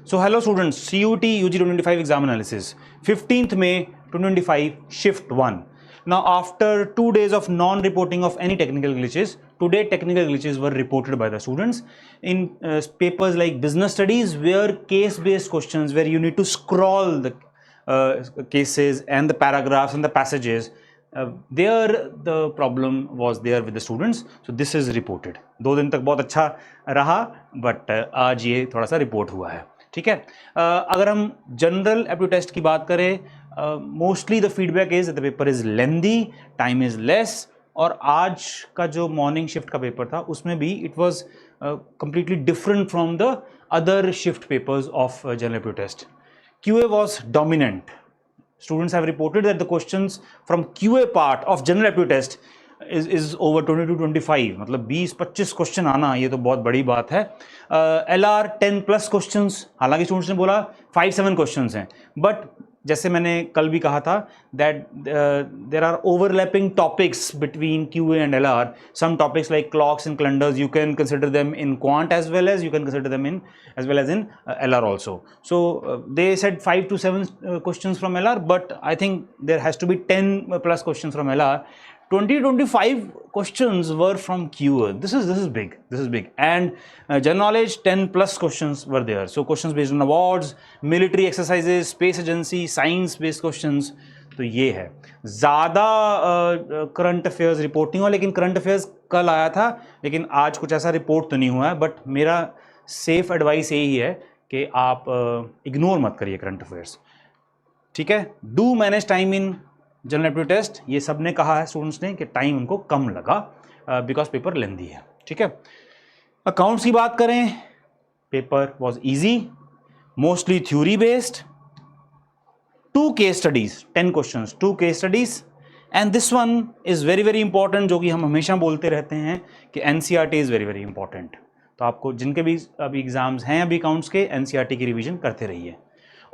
So hello students, CUT UG 2025 exam analysis, 15th May 2025, shift 1. Now after 2 days of non-reporting of any technical glitches, today technical glitches were reported by the students in papers like business studies, where case-based questions, where you need to scroll the cases and the paragraphs and the passages. There the problem was there with the students, so this is reported. 2 दिन तक बहुत अच्छा रहा, but आज ये थोड़ा सा report हुआ है. ठीक है. अगर हम जनरल एप्टीट्यूड टेस्ट की बात करें, mostly the feedback is the paper is lengthy, time is less, और आज का जो मॉर्निंग शिफ्ट का पेपर था उसमें भी it was completely different from the other shift papers of general aptitude test. QA was dominant. Students have reported that the questions from QA part of general aptitude test is over 22-25, मतलब 20-25 question आना ये तो बहुत बड़ी बात है. LR 10+ questions, हालांकि students ने बोला 5-7 क्वेश्चंस हैं, बट जैसे मैंने कल भी कहा था that there are overlapping topics between QA and LR. Some topics like clocks and calendars, you can consider them in quant as well as you can consider them in LR also. So they said 5 to 7 questions from LR, but I think there has to be 10+ questions from LR. 20-25 questions were from QA. This is big. And general knowledge 10+ questions were there. So questions based on awards, military exercises, space agency, science based questions. तो ये है. ज़्यादा current affairs report नहीं हुआ, लेकिन current affairs कल आया था, लेकिन आज कुछ ऐसा रिपोर्ट तो नहीं हुआ है. बट मेरा सेफ एडवाइस यही है कि आप इग्नोर मत करिए करंट अफेयर्स. ठीक है. Do manage time in general aptitude test. ये सब ने कहा है स्टूडेंट्स ने कि टाइम उनको कम लगा बिकॉज पेपर लेंदी है. ठीक है. अकाउंट्स की बात करें, paper was easy, mostly theory based, 2 case studies, 10 questions, 2 case studies, and this one is very very important, जो कि हम हमेशा बोलते रहते हैं कि NCERT is very very important. तो आपको जिनके भी अभी एग्जाम्स हैं अभी अकाउंट्स के, एनसीईआरटी की रिवीजन करते रहिए.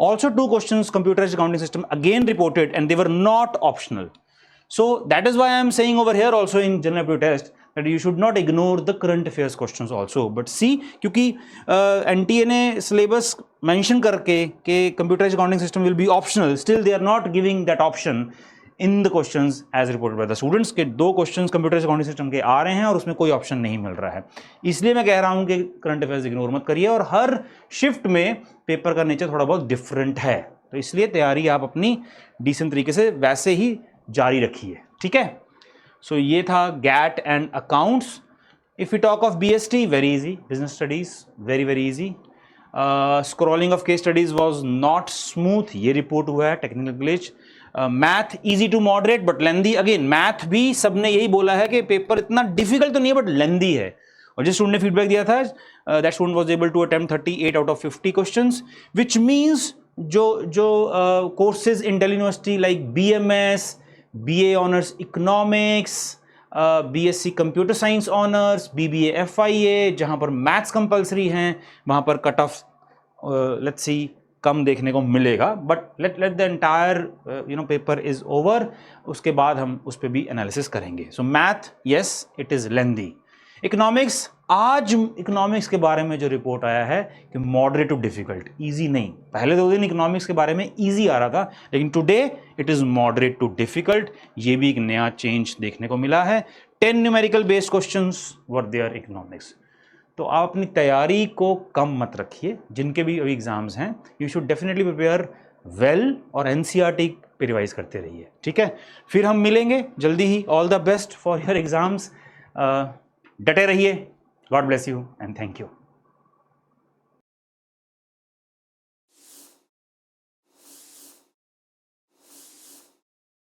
Also 2 questions computerized accounting system again reported, and they were not optional. So that is why I am saying over here also in general aptitude test that you should not ignore the current affairs questions also. But see, क्योंकि NTA ने syllabus mention करके कि computerized accounting system will be optional, still they are not giving that option in the questions as reported by the students के 2 questions computerized accounting system के आ रहे हैं और उसमें कोई ऑप्शन नहीं मिल रहा है. इसलिए मैं कह रहा हूं कि करंट अफेयर्स इग्नोर मत करिए, और हर शिफ्ट में पेपर का नेचर थोड़ा बहुत डिफरेंट है, तो इसलिए तैयारी आप अपनी डिसेंट तरीके से वैसे ही जारी रखिए. ठीक है. सो ये था GAT and accounts. If you talk of BST, very easy. Business studies very very easy. Scrolling of case studies was not smooth, ये रिपोर्ट हुआ है, technical glitch. Math easy to moderate but lengthy. Again math भी सबने यही बोला है कि paper इतना डिफिकल्ट तो नहीं है बट लेंदी है, और जिस स्टूडेंट ने फीडबैक दिया था that student was able to attempt 38 out of 50 questions, which means जो courses in Delhi university like BMS, BA honours economics, BSc computer science honours, BBA FIA, जहां पर मैथ्स कंपलसरी हैं, वहां पर कट ऑफ लेट्स सी कम देखने को मिलेगा. But let the entire paper is over, उसके बाद हम उस पर भी एनालिसिस करेंगे. So math yes it is lengthy. Economics, आज इकोनॉमिक्स के बारे में जो रिपोर्ट आया है कि मॉडरेट टू डिफिकल्ट, इजी नहीं. पहले 2 दिन इकोनॉमिक्स के बारे में इजी आ रहा था, लेकिन today it is moderate to difficult. ये भी एक नया चेंज देखने को मिला है. 10 numerical based questions were there economics. तो आप अपनी तैयारी को कम मत रखिए. जिनके भी अभी एग्जाम्स हैं, you should definitely prepare well, और एनसीईआरटी पे रिवाइज करते रहिए. ठीक है. फिर हम मिलेंगे जल्दी ही. All the best for your exams. डटे रहिए. God bless you and thank you.